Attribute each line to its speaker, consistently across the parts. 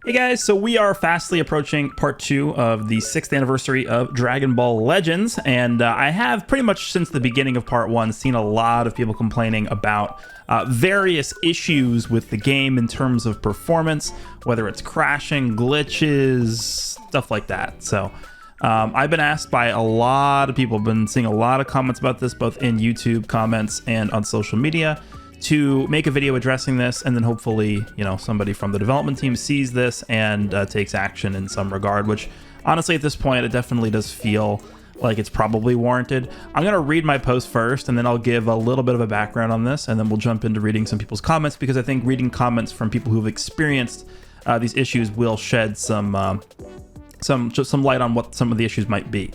Speaker 1: Hey guys, so we are fastly approaching part 2 of the 6th anniversary of Dragon Ball Legends, and I have pretty much since the beginning of part 1 seen a lot of people complaining about various issues with the game in terms of performance, whether it's crashing, glitches, stuff like that. So I've been asked by a lot of people, been seeing a lot of comments about this, both in YouTube comments and on social media, to make a video addressing this, and then hopefully, you know, somebody from the development team sees this and takes action in some regard, which honestly at this point it definitely does feel like it's probably warranted. I'm going to read my post first, and then I'll give a little bit of a background on this, and then we'll jump into reading some people's comments, because I think reading comments from people who've experienced these issues will shed some light on what some of the issues might be.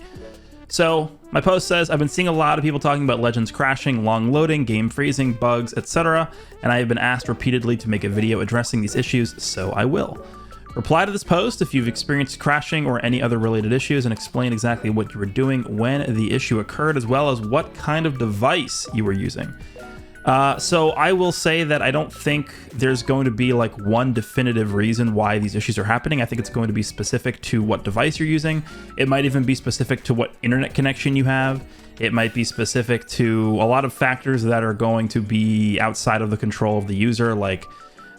Speaker 1: So my post says, I've been seeing a lot of people talking about Legends crashing, long loading, game freezing, bugs, etc. And I have been asked repeatedly to make a video addressing these issues, so I will. Reply to this post if you've experienced crashing or any other related issues, and explain exactly what you were doing when the issue occurred, as well as what kind of device you were using. So I will say that I don't think there's going to be like one definitive reason why these issues are happening. I think it's going to be specific to what device you're using. It might even be specific to what internet connection you have. It might be specific to a lot of factors that are going to be outside of the control of the user, like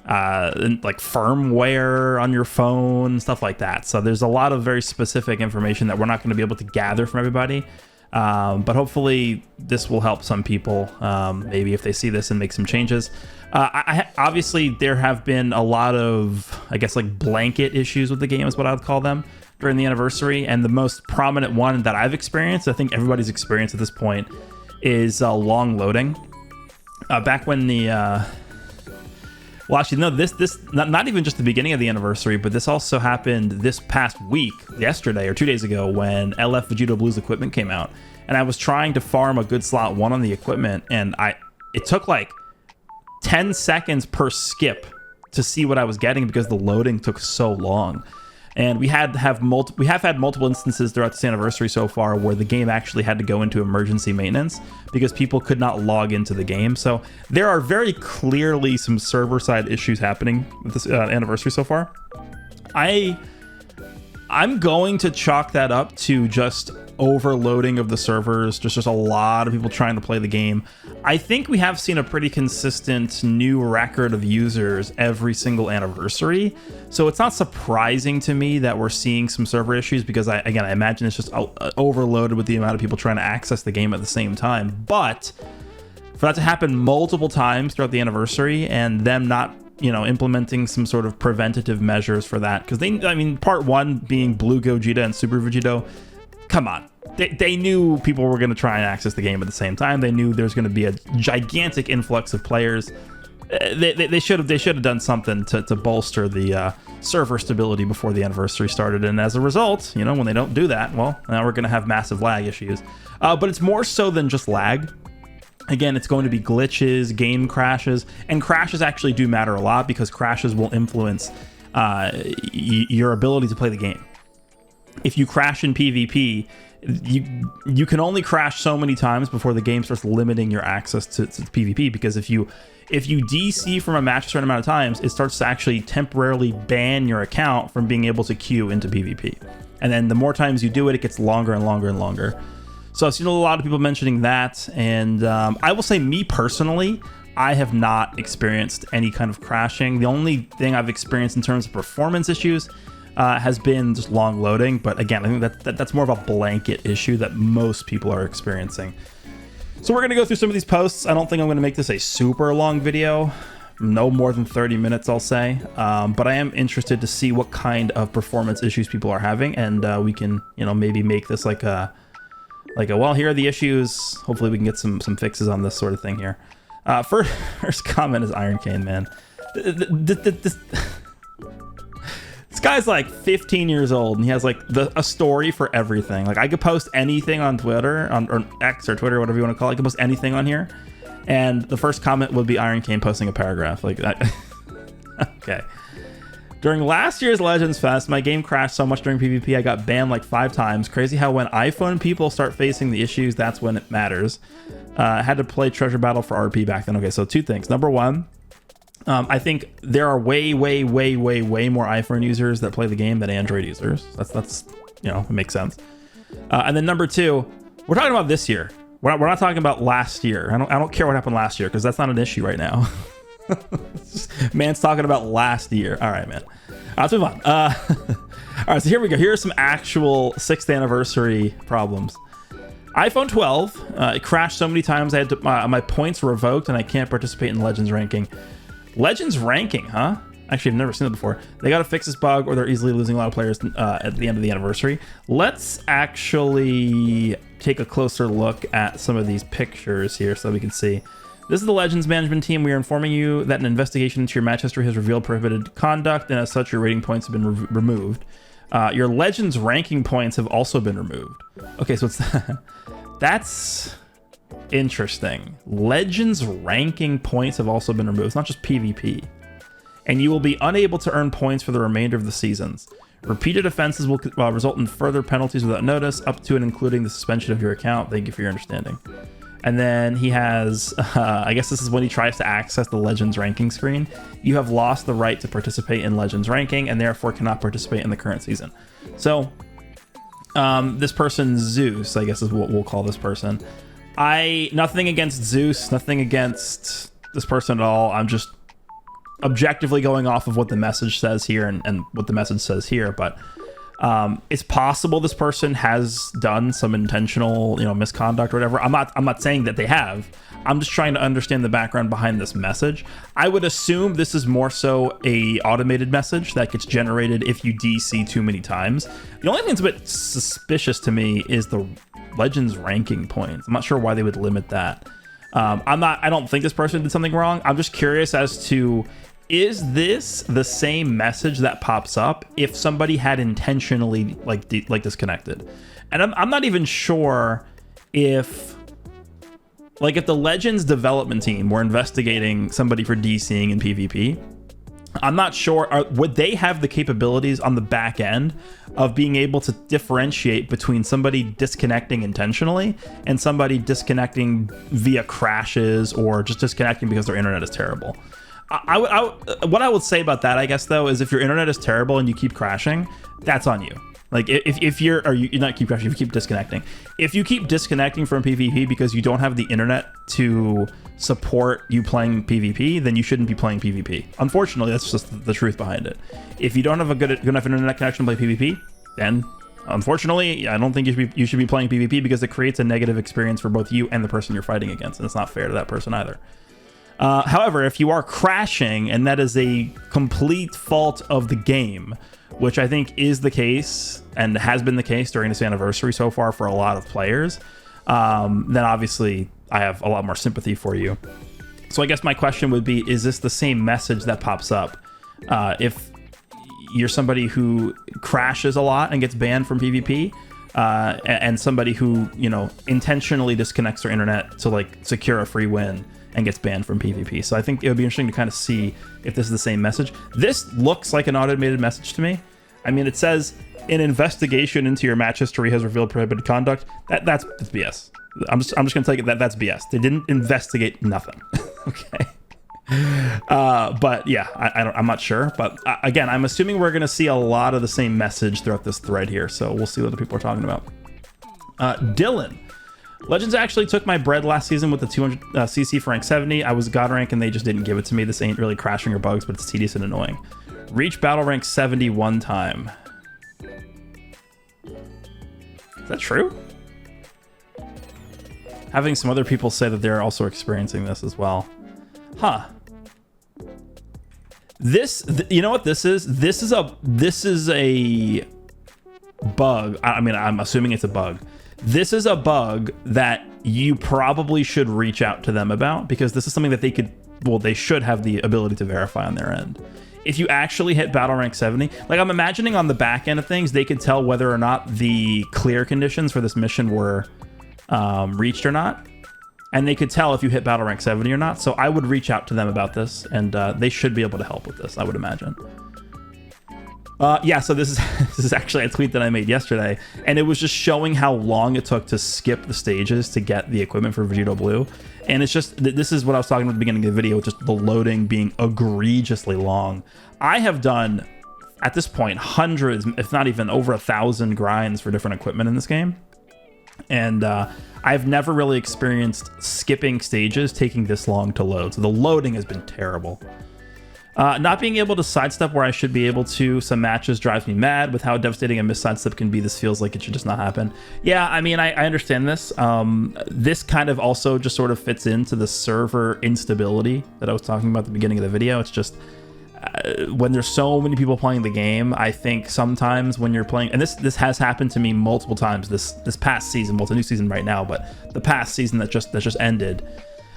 Speaker 1: firmware on your phone, stuff like that. So there's a lot of very specific information that we're not going to be able to gather from everybody. But hopefully this will help some people, maybe if they see this and make some changes. Obviously, there have been a lot of, I guess, like blanket issues with the game is what I would call them during the anniversary. And the most prominent one that I've experienced, I think everybody's experienced at this point, is long loading. Back when the... Well, actually, no, this not even just the beginning of the anniversary, but this also happened this past week, yesterday or 2 days ago, when LF Vegito Blue's equipment came out. And I was trying to farm a good slot 1 on the equipment, and it took like 10 seconds per skip to see what I was getting because the loading took so long. And we have had multiple instances throughout this anniversary so far where the game actually had to go into emergency maintenance because people could not log into the game. So there are very clearly some server-side issues happening with this anniversary so far. I'm going to chalk that up to just overloading of the servers, just a lot of people trying to play the game. I think we have seen a pretty consistent new record of users every single anniversary, so it's not surprising to me that we're seeing some server issues, because I imagine it's just overloaded with the amount of people trying to access the game at the same time. But for that to happen multiple times throughout the anniversary and them not, you know, implementing some sort of preventative measures for that, because part 1 being Blue Gogeta and Super Vegito, come on, they knew people were going to try and access the game at the same time. They knew there's going to be a gigantic influx of players. They should have done something to bolster the server stability before the anniversary started, and as a result, you know, when they don't do that, well, now we're going to have massive lag issues. But it's more so than just lag. Again, it's going to be glitches, game crashes, and crashes actually do matter a lot, because crashes will influence your ability to play the game. If you crash in PvP, you can only crash so many times before the game starts limiting your access to PvP, because if you DC from a match a certain amount of times, it starts to actually temporarily ban your account from being able to queue into PvP. And then the more times you do it, it gets longer and longer and longer. So I've seen a lot of people mentioning that, and I will say, me personally, I have not experienced any kind of crashing. The only thing I've experienced in terms of performance issues has been just long loading, but again, I think that's more of a blanket issue that most people are experiencing. So we're going to go through some of these posts. I don't think I'm going to make this a super long video, no more than 30 minutes, I'll say, but I am interested to see what kind of performance issues people are having, and we can, you know, maybe make this like a well, here are the issues. Hopefully we can get some fixes on this sort of thing here. First comment is Iron Cane, man. This guy's like 15 years old, and he has like a story for everything. Like, I could post anything on Twitter, or X or Twitter, whatever you want to call it. I could post anything on here, and the first comment would be Iron Cane posting a paragraph like that. Okay. During last year's Legends Fest, my game crashed so much during PvP I got banned like 5 times. Crazy how when iPhone people start facing the issues, that's when it matters. I had to play Treasure Battle for RP back then. Okay, so 2 things. Number 1, I think there are way more iPhone users that play the game than Android users. That's it makes sense. And then number 2, we're talking about this year. We're not talking about last year. I don't care what happened last year because that's not an issue right now. Man's talking about last year. All right, man. Let's move on. All right, so here we go. Here are some actual 6th anniversary problems. iPhone 12, it crashed so many times I had to, my points revoked and I can't participate in Legends ranking. Legends ranking, huh? Actually, I've never seen it before. They got to fix this bug or they're easily losing a lot of players at the end of the anniversary. Let's actually take a closer look at some of these pictures here so we can see. This is the Legends management team. We are informing you that an investigation into your match history has revealed prohibited conduct, and as such, your rating points have been removed. Your Legends ranking points have also been removed. Okay, so it's that's interesting. Legends ranking points have also been removed. It's not just PvP. And you will be unable to earn points for the remainder of the seasons. Repeated offenses will result in further penalties without notice, up to and including the suspension of your account. Thank you for your understanding. And then he has, I guess this is when he tries to access the Legends ranking screen. You have lost the right to participate in Legends ranking and therefore cannot participate in the current season. So this person, Zeus, I guess is what we'll call this person. Nothing against Zeus, nothing against this person at all. I'm just objectively going off of what the message says here and what the message says here, but it's possible this person has done some intentional misconduct or whatever. I'm not saying that they have. I'm just trying to understand the background behind this message. I would assume this is more so a automated message that gets generated if you DC too many times. The only thing that's a bit suspicious to me is the Legends ranking points. I'm not sure why they would limit that. I don't think this person did something wrong. I'm just curious as to, is this the same message that pops up if somebody had intentionally like disconnected? And I'm not even sure if the Legends development team were investigating somebody for DCing in PvP. I'm not sure, would they have the capabilities on the back end of being able to differentiate between somebody disconnecting intentionally and somebody disconnecting via crashes or just disconnecting because their internet is terrible? What I would say about that, I guess, though, is if your internet is terrible and you keep crashing, that's on you. Like if you're not keep crashing, if you keep disconnecting. If you keep disconnecting from PvP because you don't have the internet to support you playing PvP, then you shouldn't be playing PvP. Unfortunately, that's just the truth behind it. If you don't have a good enough internet connection to play PvP, then unfortunately, I don't think you should be playing PvP because it creates a negative experience for both you and the person you're fighting against, and it's not fair to that person either. However, if you are crashing and that is a complete fault of the game, which I think is the case and has been the case during this anniversary so far for a lot of players, then obviously I have a lot more sympathy for you. So I guess my question would be, is this the same message that pops up if you're somebody who crashes a lot and gets banned from PvP, and somebody who intentionally disconnects their internet to secure a free win and gets banned from PvP? So I think it would be interesting to kind of see if this is the same message. This looks like an automated message to me. I mean, it says an investigation into your match history has revealed prohibited conduct. That's BS. I'm just gonna take it that's BS. They didn't investigate nothing. Okay. But yeah, I'm not sure. But again, I'm assuming we're gonna see a lot of the same message throughout this thread here. So we'll see what the people are talking about. Dylan. Legends actually took my bread last season with the 200 CC for rank 70. I was god rank and they just didn't give it to me. This ain't really crashing or bugs, but it's tedious and annoying. Reach battle rank 70 one time. Is that true? Having some other people say that they're also experiencing this as well. Huh. You know what this is? This is a bug. I mean, I'm assuming it's a bug. This is a bug that you probably should reach out to them about, because this is something that they should have the ability to verify on their end. If you actually hit battle rank 70, I'm imagining on the back end of things, they could tell whether or not the clear conditions for this mission were reached or not. And they could tell if you hit battle rank 70 or not. So I would reach out to them about this, and they should be able to help with this, I would imagine. Yeah, so this is this is actually a tweet that I made yesterday, and it was just showing how long it took to skip the stages to get the equipment for Vegito Blue. And it's just, this is what I was talking about at the beginning of the video, just the loading being egregiously long. I have done, at this point, hundreds, if not even over 1,000 grinds for different equipment in this game. And I've never really experienced skipping stages taking this long to load. So the loading has been terrible. Not being able to sidestep where I should be able to, some matches drives me mad with how devastating a missed sidestep can be. This feels like it should just not happen. Yeah, I mean, I understand this. This kind of also just sort of fits into the server instability that I was talking about at the beginning of the video. It's just when there's so many people playing the game, I think sometimes when you're playing, and this has happened to me multiple times this past season. Well, it's a new season right now, but the past season that just ended,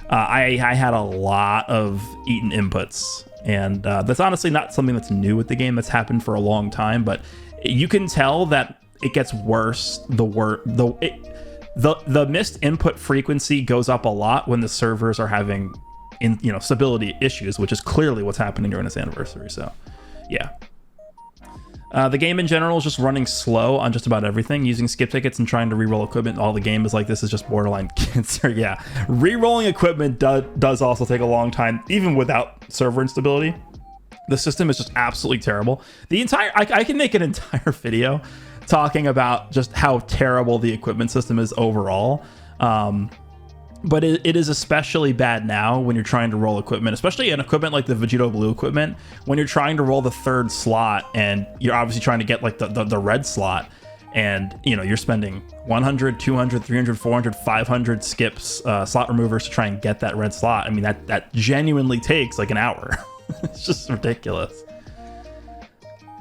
Speaker 1: I had a lot of eaten inputs. And that's honestly not something that's new with the game. That's happened for a long time, but you can tell that it gets worse. The missed input frequency goes up a lot when the servers are having stability issues, which is clearly what's happening during this anniversary. So yeah. The game in general is just running slow on just about everything. Using skip tickets and trying to reroll equipment, all the game is like, this is just borderline cancer. Yeah, rerolling equipment does also take a long time, even without server instability. The system is just absolutely terrible. The entire, I can make an entire video talking about just how terrible the equipment system is overall. But it is especially bad now when you're trying to roll equipment, especially an equipment like the Vegito Blue equipment, when you're trying to roll the third slot and you're obviously trying to get like the red slot, and you're spending 100, 200, 300, 400, 500 skips, slot removers to try and get that red slot. I mean, that genuinely takes like an hour. It's just ridiculous.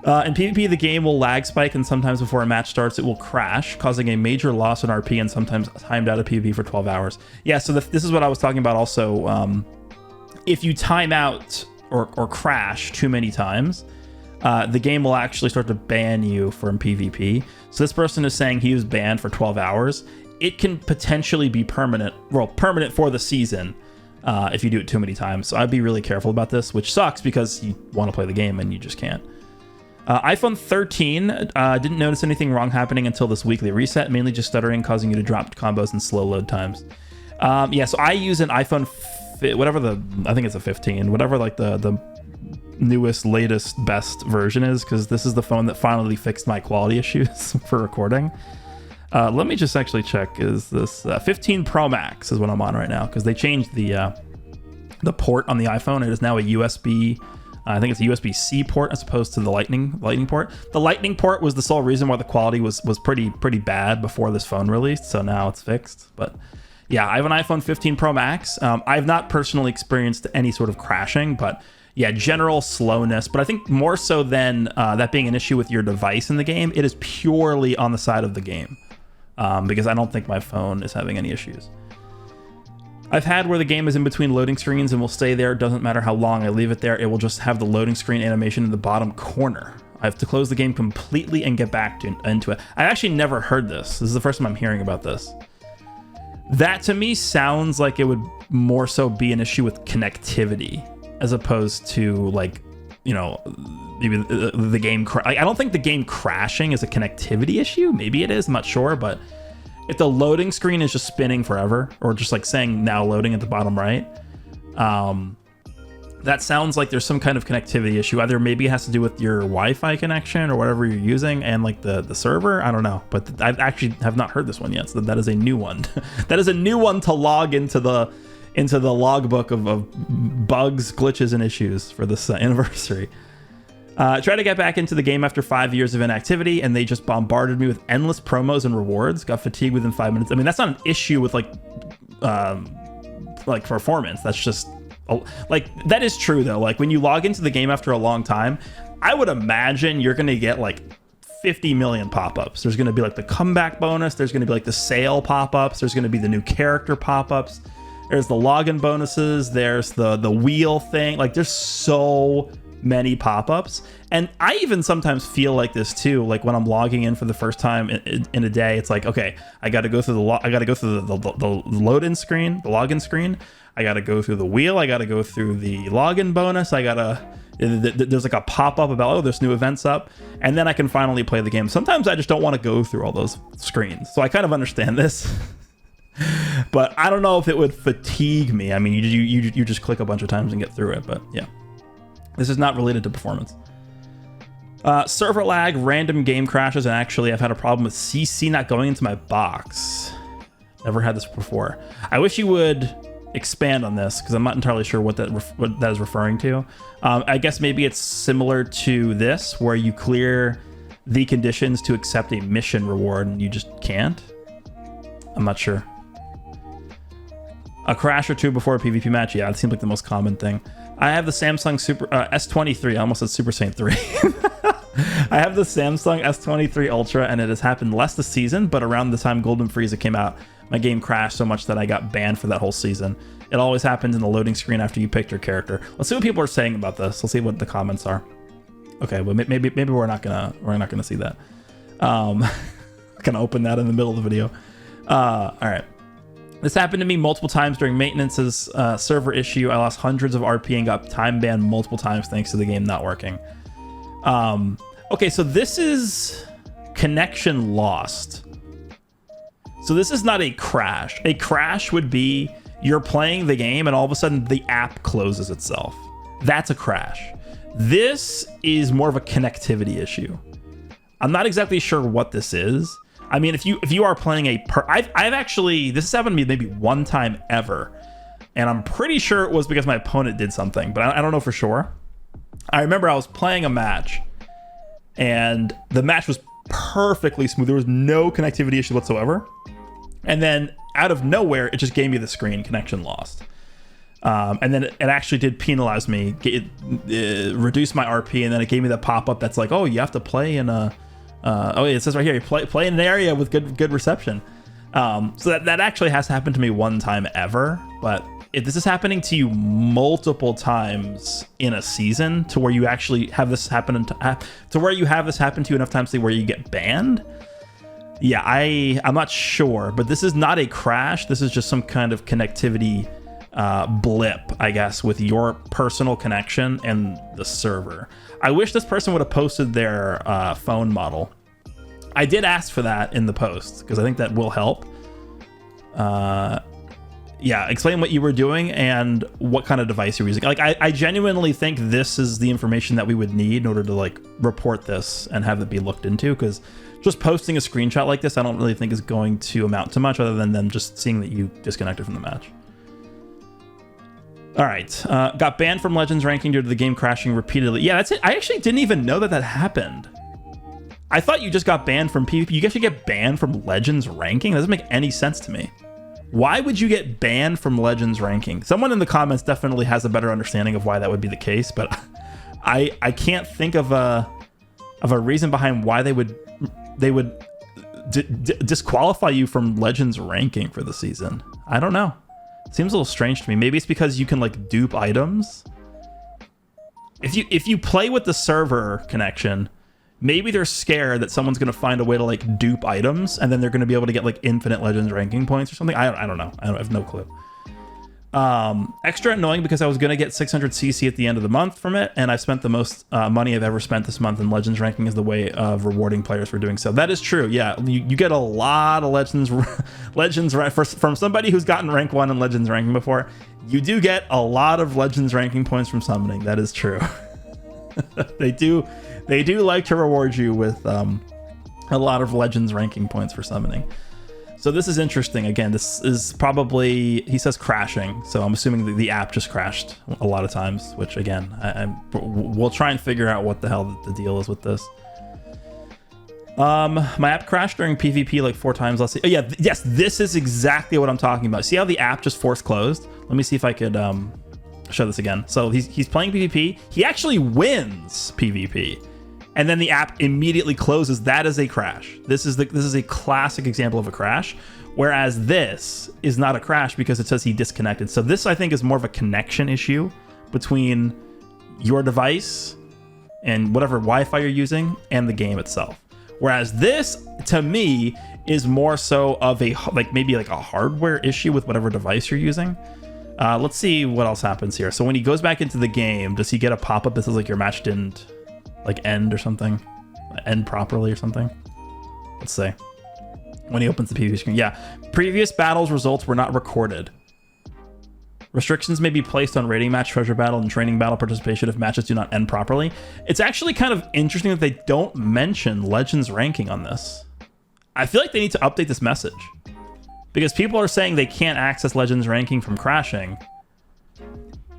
Speaker 1: In PvP, the game will lag spike, and sometimes before a match starts, it will crash, causing a major loss in RP and sometimes timed out of PvP for 12 hours. Yeah, so this is what I was talking about also. If you time out or crash too many times, the game will actually start to ban you from PvP. So this person is saying he was banned for 12 hours. It can potentially be permanent for the season if you do it too many times. So I'd be really careful about this, which sucks because you want to play the game and you just can't. iPhone 13, didn't notice anything wrong happening until this weekly reset, mainly just stuttering, causing you to drop combos and slow load times. Yeah, so I use an iPhone, I think it's a 15, whatever like the newest, latest, best version is, because this is the phone that finally fixed my quality issues for recording. Let me just actually check, is this 15 Pro Max is what I'm on right now, because they changed the port on the iPhone. It is now a USB, I think it's a USB-C port as opposed to the Lightning port. The Lightning port was the sole reason why the quality was pretty bad before this phone released, so now it's fixed. But yeah, I have an iPhone 15 Pro Max. I've not personally experienced any sort of crashing, but yeah, general slowness. But I think more so than that being an issue with your device in the game, it is purely on the side of the game, because I don't think my phone is having any issues. I've had where the game is in between loading screens and will stay there. Doesn't matter how long I leave it there. It will just have the loading screen animation in the bottom corner. I have to close the game completely and get back into it. I actually never heard this. This is the first time I'm hearing about this. That to me sounds like it would more so be an issue with connectivity as opposed to like, maybe the game. I don't think the game crashing is a connectivity issue. Maybe it is, I'm not sure, but if the loading screen is just spinning forever, or just like saying now loading at the bottom right, that sounds like there's some kind of connectivity issue. Either maybe it has to do with your Wi-Fi connection or whatever you're using and like the server. I don't know, but I actually have not heard this one yet. So that is a new one. That is a new one to log into the logbook of bugs, glitches, and issues for this anniversary. Tried to get back into the game after 5 years of inactivity, and they just bombarded me with endless promos and rewards. Got fatigued within 5 minutes. I mean, that's not an issue with like performance. That's just like, that is true though. Like when you log into the game after a long time, I would imagine you're gonna get like 50 million pop-ups. There's gonna be like the comeback bonus. There's gonna be like the sale pop-ups. There's gonna be the new character pop-ups. There's the login bonuses. There's the wheel thing. Like there's so many pop-ups, and I even sometimes feel like this too. Like when I'm logging in for the first time in a day, it's like, okay, I got to go through the login screen. I got to go through the wheel. I got to go through the login bonus. I got to There's like a pop-up about, oh, there's new events up, and then I can finally play the game. Sometimes I just don't want to go through all those screens, so I kind of understand this. But I don't know if it would fatigue me. I mean, you just click a bunch of times and get through it, but yeah. This is not related to performance. Server lag, random game crashes, and actually I've had a problem with CC not going into my box. Never had this before. I wish you would expand on this, because I'm not entirely sure what that is referring to. I guess maybe it's similar to this, where you clear the conditions to accept a mission reward and you just can't. I'm not sure. A crash or two before a PvP match. Yeah, it seems like the most common thing. I have the Samsung S23. I almost said Super Saint 3. I have the Samsung S23 Ultra, and it has happened less this season, but around the time Golden Frieza came out, my game crashed so much that I got banned for that whole season. It always happens in the loading screen after you picked your character. Let's see what people are saying about this. Let's see what the comments are. Okay, well maybe we're not gonna see that. Gonna open that in the middle of the video. All right. This happened to me multiple times during maintenance's server issue. I lost hundreds of RP and got time banned multiple times thanks to the game not working. Okay, so this is connection lost. So this is not a crash. A crash would be you're playing the game and all of a sudden the app closes itself. That's a crash. This is more of a connectivity issue. I'm not exactly sure what this is. I mean, if you are playing I've actually, this has happened to me maybe one time ever, and I'm pretty sure it was because my opponent did something, but I don't know for sure. I remember I was playing a match, and the match was perfectly smooth. There was no connectivity issue whatsoever. And then out of nowhere, it just gave me the screen connection lost. And then it actually did penalize me. It reduced my RP, and then it gave me the pop-up that's like, oh, you have to play in a... oh, it says right here, you play in an area with good reception. So that actually has happened to me one time ever, but if this is happening to you multiple times in a season to where you actually have this happen to where you have this happen to you enough times to where you get banned, yeah, I'm not sure, but this is not a crash. This is just some kind of connectivity blip, I guess, with your personal connection and the server. I wish this person would have posted their phone model. I did ask for that in the post because I think that will help. Yeah, explain what you were doing and what kind of device you're using. Like, I genuinely think this is the information that we would need in order to like report this and have it be looked into, because just posting a screenshot like this, I don't really think is going to amount to much other than them just seeing that you disconnected from the match. All right, got banned from Legends ranking due to the game crashing repeatedly. Yeah, that's it. I actually didn't even know that happened. I thought you just got banned from PvP. You actually get banned from Legends ranking? That doesn't make any sense to me. Why would you get banned from Legends ranking? Someone in the comments definitely has a better understanding of why that would be the case, but I can't think of a reason behind why they would disqualify you from Legends ranking for the season. I don't know. Seems a little strange to me. Maybe it's because you can like dupe items. If you play with the server connection, maybe they're scared that someone's going to find a way to like dupe items, and then they're going to be able to get like infinite Legends ranking points or something. I don't know. I have no clue. Extra annoying because I was going to get 600 CC at the end of the month from it, and I spent the most money I've ever spent this month, and Legends ranking is the way of rewarding players for doing so. That is true. Yeah, you get a lot of Legends from somebody who's gotten rank 1 in Legends ranking before. You do get a lot of Legends ranking points from summoning. That is true. They do like to reward you with a lot of Legends ranking points for summoning. So this is interesting. Again, this is probably, he says crashing, so I'm assuming the app just crashed a lot of times, which again, we'll try and figure out what the hell the deal is with this. My app crashed during PvP like 4 times. Let's see. Oh yeah, yes, this is exactly what I'm talking about. See how the app just force closed? Let me see if I could show this again. So he's playing PvP. He actually wins PvP. And then the app immediately closes. That is a crash. This is a classic example of a crash, whereas this is not a crash because it says he disconnected. So this, I think, is more of a connection issue between your device and whatever Wi-Fi you're using and the game itself. Whereas this, to me, is more so of a maybe a hardware issue with whatever device you're using. Let's see what else happens here. So when he goes back into the game, does he get a pop-up that says like your match didn't like end or something? End properly or something? Let's see. When he opens the PvP screen. Yeah. Previous battles results were not recorded. Restrictions may be placed on rating match, treasure battle, and training battle participation if matches do not end properly. It's actually kind of interesting that they don't mention Legends ranking on this. I feel like they need to update this message. Because people are saying they can't access Legends ranking from crashing.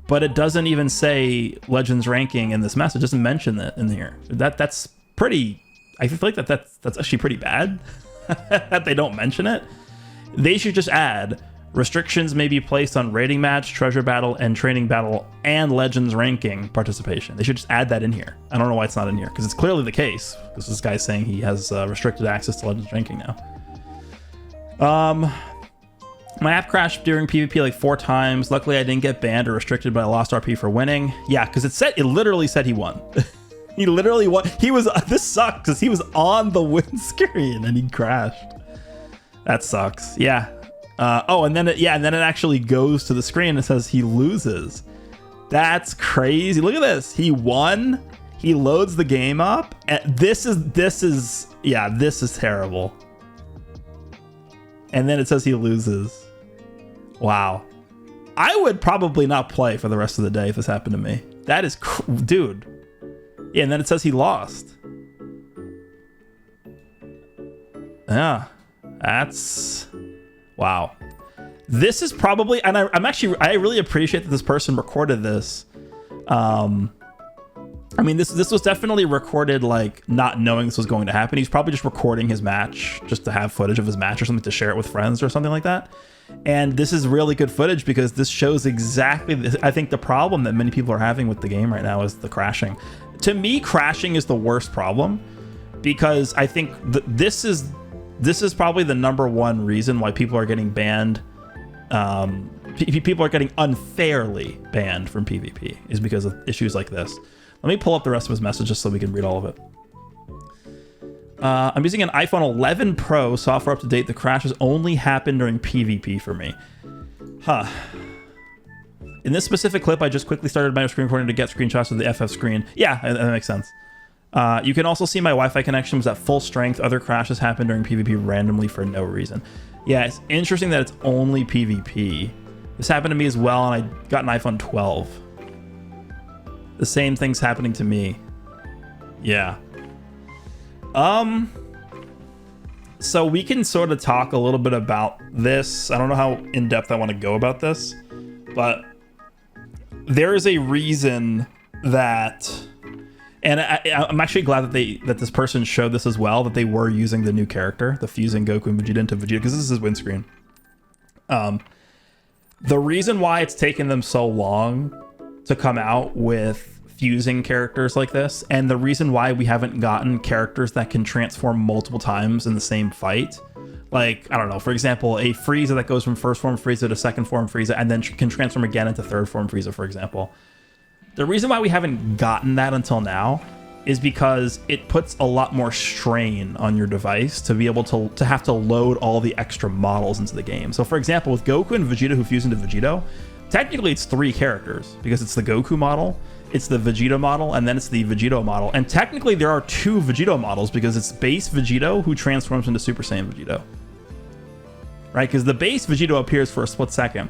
Speaker 1: But it doesn't even say Legends ranking in this message. It doesn't mention that in here. That's pretty... I feel like that's actually pretty bad that they don't mention it. They should just add... Restrictions may be placed on rating match, treasure battle, and training battle, and Legends ranking participation. They should just add that in here. I don't know why it's not in here, because it's clearly the case. Because this guy's saying he has restricted access to Legends ranking now. My app crashed during PvP like 4 times. Luckily, I didn't get banned or restricted, but I lost RP for winning. Yeah, because it literally said he won. He literally won. This sucks, because he was on the win screen and he crashed. That sucks. Yeah. And then it actually goes to the screen and it says he loses. That's crazy. Look at this. He won. He loads the game up. And this is terrible. And then it says he loses. Wow. I would probably not play for the rest of the day if this happened to me. That is, dude. Yeah, and then it says he lost. Yeah, that's... Wow. This is probably, and I really appreciate that this person recorded this. I mean, this was definitely recorded like not knowing this was going to happen. He's probably just recording his match just to have footage of his match or something to share it with friends or something like that. And this is really good footage because this shows exactly, I think the problem that many people are having with the game right now is the crashing. To me, crashing is the worst problem because I think this is probably the #1 reason why people are getting banned. People are getting unfairly banned from PvP is because of issues like this. Let me pull up the rest of his message just so we can read all of it. I'm using an iPhone 11 Pro software up to date. The crashes only happen during PvP for me. Huh. In this specific clip, I just quickly started my screen recording to get screenshots of the FF screen. Yeah, that makes sense. You can also see my Wi-Fi connection was at full strength. Other crashes happen during PvP randomly for no reason. Yeah, it's interesting that it's only PvP. This happened to me as well, and I got an iPhone 12. The same thing's happening to me. Yeah. So we can sort of talk a little bit about this. I don't know how in-depth I want to go about this, but there is a reason that... And I'm actually glad that this person showed this as well, that they were using the new character, the fusing Goku and Vegeta into Vegeta, because this is his win screen. The reason why it's taken them so long to come out with fusing characters like this, and the reason why we haven't gotten characters that can transform multiple times in the same fight, like, I don't know, for example, a Frieza that goes from first form Frieza to second form Frieza, and then can transform again into third form Frieza, for example. The reason why we haven't gotten that until now is because it puts a lot more strain on your device to be able to have to load all the extra models into the game. So for example, with Goku and Vegeta who fuse into Vegito, technically it's 3 characters because it's the Goku model, it's the Vegito model, and then it's the Vegito model. And technically there are 2 Vegito models because it's base Vegito who transforms into Super Saiyan Vegito. Right? Because the base Vegito appears for a split second.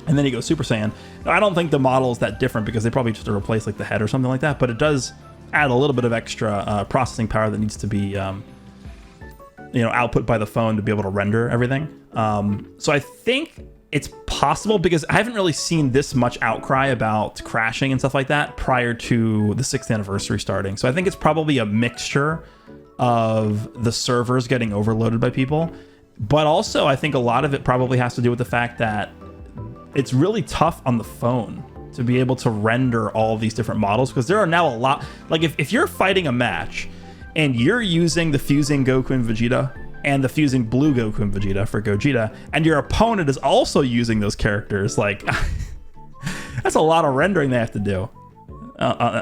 Speaker 1: And then he goes Super Saiyan. Now, I don't think the model is that different because they probably just replace like the head or something like that, but it does add a little bit of extra processing power that needs to be, output by the phone to be able to render everything. So I think it's possible because I haven't really seen this much outcry about crashing and stuff like that prior to the 6th anniversary starting. So I think it's probably a mixture of the servers getting overloaded by people, but also I think a lot of it probably has to do with the fact that it's really tough on the phone to be able to render all these different models because there are now a lot, like if you're fighting a match and you're using the fusing Goku and Vegeta and the fusing blue Goku and Vegeta for Gogeta, and your opponent is also using those characters, like that's a lot of rendering they have to do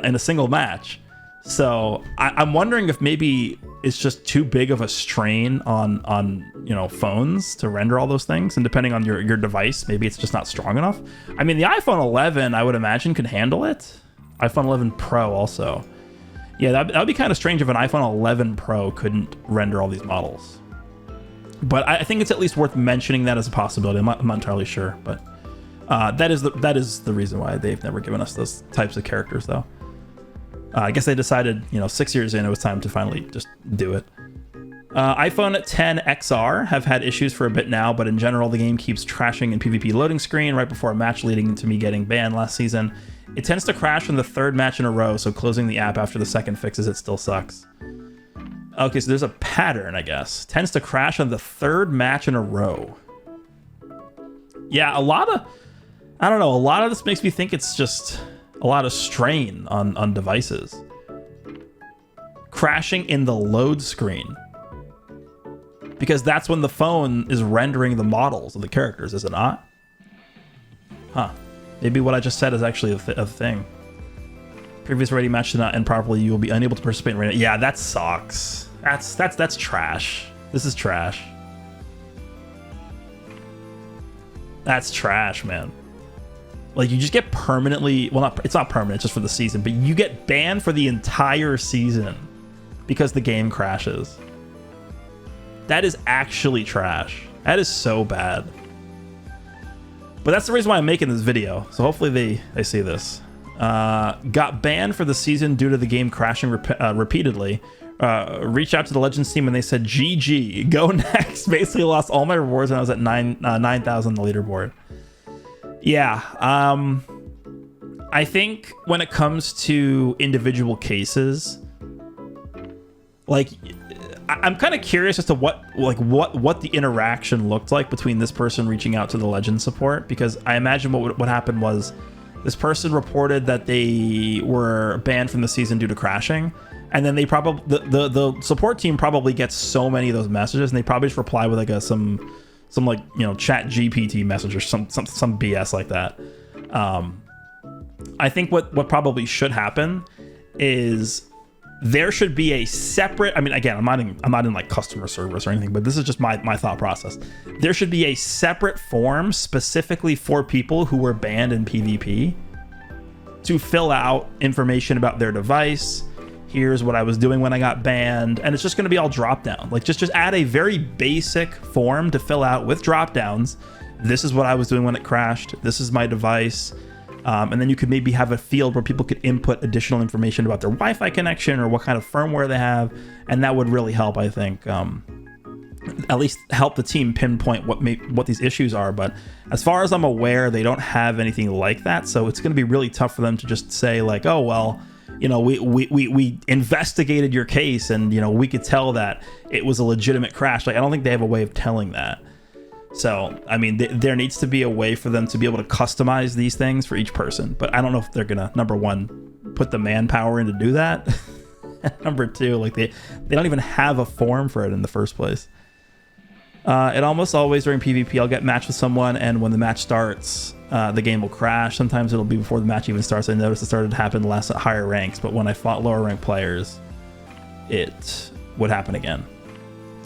Speaker 1: in a single match. So I'm wondering if maybe it's just too big of a strain on phones to render all those things, and depending on your device, maybe it's just not strong enough. I mean, the iPhone 11 I would imagine could handle it. iPhone 11 Pro also. Yeah, that would be kind of strange if an iPhone 11 Pro couldn't render all these models. But I think it's at least worth mentioning that as a possibility. I'm not entirely sure, but that is the reason why they've never given us those types of characters, though. I guess they decided, 6 years in, it was time to finally just do it. iPhone 10 XR have had issues for a bit now, but in general, the game keeps crashing in PvP loading screen right before a match, leading to me getting banned last season. It tends to crash on the third match in a row, so closing the app after the second fixes it still sucks. Okay, so there's a pattern, I guess. Tends to crash on the third match in a row. Yeah, a lot of this makes me think it's just a lot of strain on devices. Crashing in the load screen. Because that's when the phone is rendering the models of the characters, is it not? Huh. Maybe what I just said is actually a thing. Previous ready match did not end properly. You will be unable to participate in ready. Yeah, that sucks. That's trash. This is trash. That's trash, man. Like, you just get permanently, well, it's not permanent, it's just for the season, but you get banned for the entire season because the game crashes. That is actually trash. That is so bad. But that's the reason why I'm making this video. So hopefully they see this. Got banned for the season due to the game crashing repeatedly. Reached out to the Legends team and they said, GG, go next. Basically lost all my rewards and I was at 9,000 on the leaderboard. Yeah. I think when it comes to individual cases, like, I'm kind of curious as to what the interaction looked like between this person reaching out to the Legend support, because I imagine what happened was this person reported that they were banned from the season due to crashing, and then they probably the support team probably gets so many of those messages, and they probably just reply with like some chat GPT message or some BS like that. I think what probably should happen is there should be a separate, I mean, again, I'm not in like customer service or anything, but this is just my thought process. There should be a separate form specifically for people who were banned in PvP to fill out information about their device. Here's what I was doing when I got banned, and it's just going to be all drop down. Like, just add a very basic form to fill out with drop downs. This is what I was doing when it crashed. This is my device. And then you could maybe have a field where people could input additional information about their Wi-Fi connection or what kind of firmware they have, and that would really help, I think. At least help the team pinpoint what these issues are. But as far as I'm aware, they don't have anything like that, so it's going to be really tough for them to just say like, oh well, we investigated your case and we could tell that it was a legitimate crash. Like, I don't think they have a way of telling that. So, I mean, there needs to be a way for them to be able to customize these things for each person. But I don't know if they're going to, number one, put the manpower in to do that. Number two, like they don't even have a form for it in the first place. It almost always during PvP, I'll get matched with someone, and when the match starts, the game will crash. Sometimes it'll be before the match even starts. I noticed it started to happen less at higher ranks, but when I fought lower ranked players, it would happen again.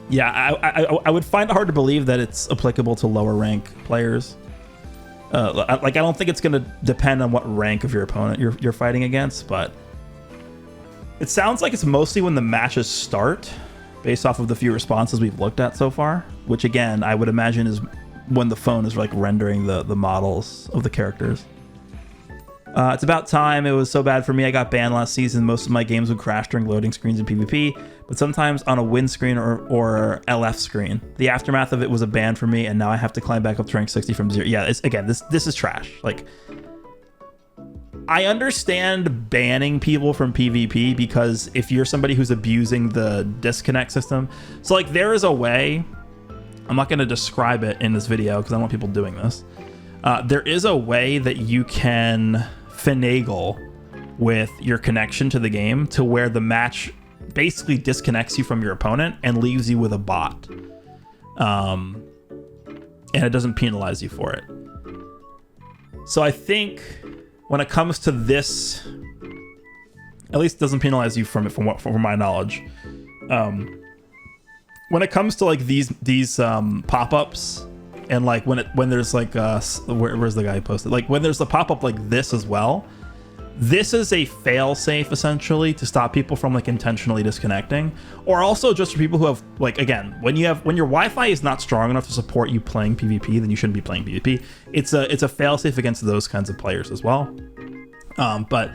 Speaker 1: Yeah, I would find it hard to believe that it's applicable to lower rank players. Like, I don't think it's going to depend on what rank of your opponent you're fighting against, but it sounds like it's mostly when the matches start, based off of the few responses we've looked at so far, which again, I would imagine is when the phone is like rendering the models of the characters. It's about time. It was so bad for me. I got banned last season. Most of my games would crash during loading screens in PvP, but sometimes on a win screen or LF screen. The aftermath of it was a ban for me, and now I have to climb back up to rank 60 from 0. Yeah, this is trash. Like, I understand banning people from PvP because if you're somebody who's abusing the disconnect system, so like there is a way, I'm not going to describe it in this video because I don't want people doing this. There is a way that you can finagle with your connection to the game to where the match basically disconnects you from your opponent and leaves you with a bot. And it doesn't penalize you for it. So I think when it comes to this, at least it doesn't penalize you from my knowledge. when it comes to like these pop-ups, and like when there's like where's the guy who posted, like when there's a pop-up like this as well, this is a fail-safe essentially to stop people from like intentionally disconnecting, or also just for people who have, like, again, when your Wi-Fi is not strong enough to support you playing PvP, then you shouldn't be playing PvP. It's a fail-safe against those kinds of players as well. But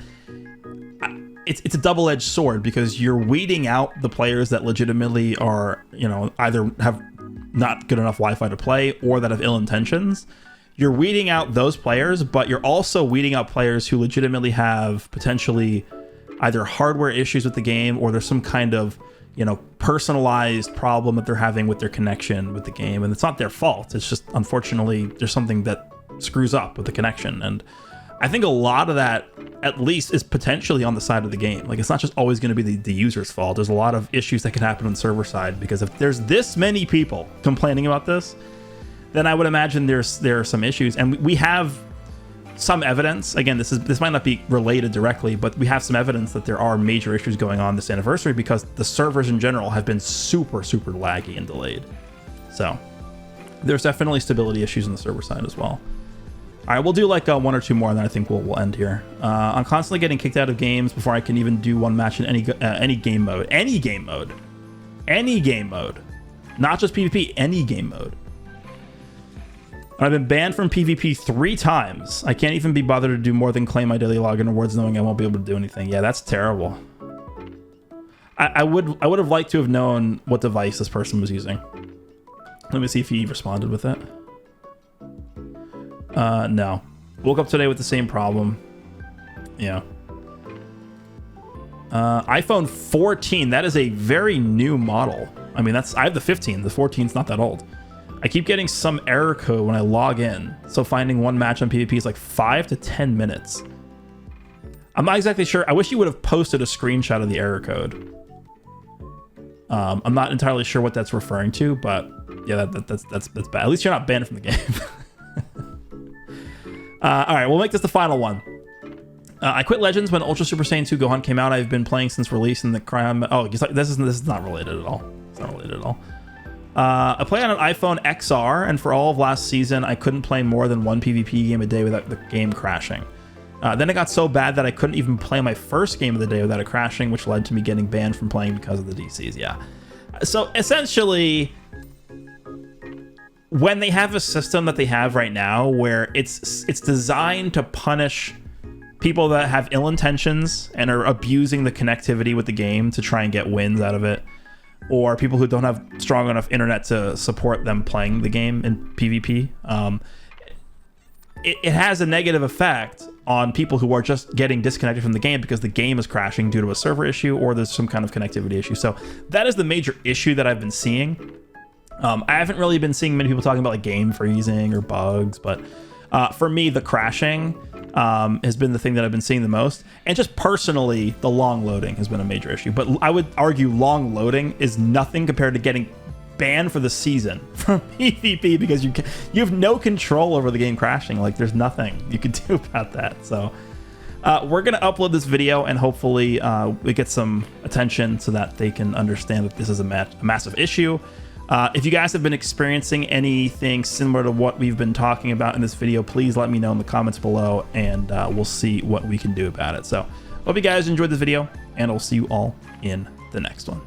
Speaker 1: it's a double-edged sword, because you're weeding out the players that legitimately are, you know, either have not good enough Wi-Fi to play or that have ill intentions. You're weeding out those players, but you're also weeding out players who legitimately have potentially either hardware issues with the game, or there's some kind of, you know, personalized problem that they're having with their connection with the game. And it's not their fault. It's just, unfortunately, there's something that screws up with the connection. And I think a lot of that, at least, is potentially on the side of the game. Like, it's not just always going to be the user's fault. There's a lot of issues that can happen on the server side, because if there's this many people complaining about this, then I would imagine there are some issues. And we have some evidence. Again, this might not be related directly, but we have some evidence that there are major issues going on this anniversary, because the servers in general have been super laggy and delayed. So there's definitely stability issues on the server side as well. All right, we'll do like one or two more, and then I think we'll end here. I'm constantly getting kicked out of games before I can even do one match in any game mode. Any game mode. Any game mode. Not just PvP, any game mode. I've been banned from PvP 3 times. I can't even be bothered to do more than claim my daily login rewards, knowing I won't be able to do anything. Yeah, that's terrible. I would have liked to have known what device this person was using. Let me see if he responded with it. No. Woke up today with the same problem. Yeah. iPhone 14. That is a very new model. I mean, I have the 15. The 14's not that old. I keep getting some error code when I log in, so finding one match on PvP is like 5 to 10 minutes. I'm not exactly sure. I wish you would have posted a screenshot of the error code. I'm not entirely sure what that's referring to, but yeah, that's bad. At least you're not banned from the game. All right, we'll make this the final one. I quit Legends when Ultra Super Saiyan 2 Gohan came out. I've been playing since release in the Cryon. Oh, this is not related at all. It's not related at all. I play on an iPhone XR, and for all of last season, I couldn't play more than one PvP game a day without the game crashing. Then it got so bad that I couldn't even play my first game of the day without it crashing, which led to me getting banned from playing because of the DCs. Yeah. So essentially, when they have a system that they have right now where it's designed to punish people that have ill intentions and are abusing the connectivity with the game to try and get wins out of it, or people who don't have strong enough internet to support them playing the game in PvP, it has a negative effect on people who are just getting disconnected from the game because the game is crashing due to a server issue or there's some kind of connectivity issue. So that is the major issue that I've been seeing. I haven't really been seeing many people talking about like game freezing or bugs, but for me, the crashing has been the thing that I've been seeing the most. And just personally, the long loading has been a major issue. But I would argue long loading is nothing compared to getting banned for the season from PvP, because you have no control over the game crashing. Like, there's nothing you can do about that. So we're going to upload this video, and hopefully we get some attention so that they can understand that this is a massive issue. If you guys have been experiencing anything similar to what we've been talking about in this video, please let me know in the comments below, and we'll see what we can do about it. So hope you guys enjoyed this video, and I'll see you all in the next one.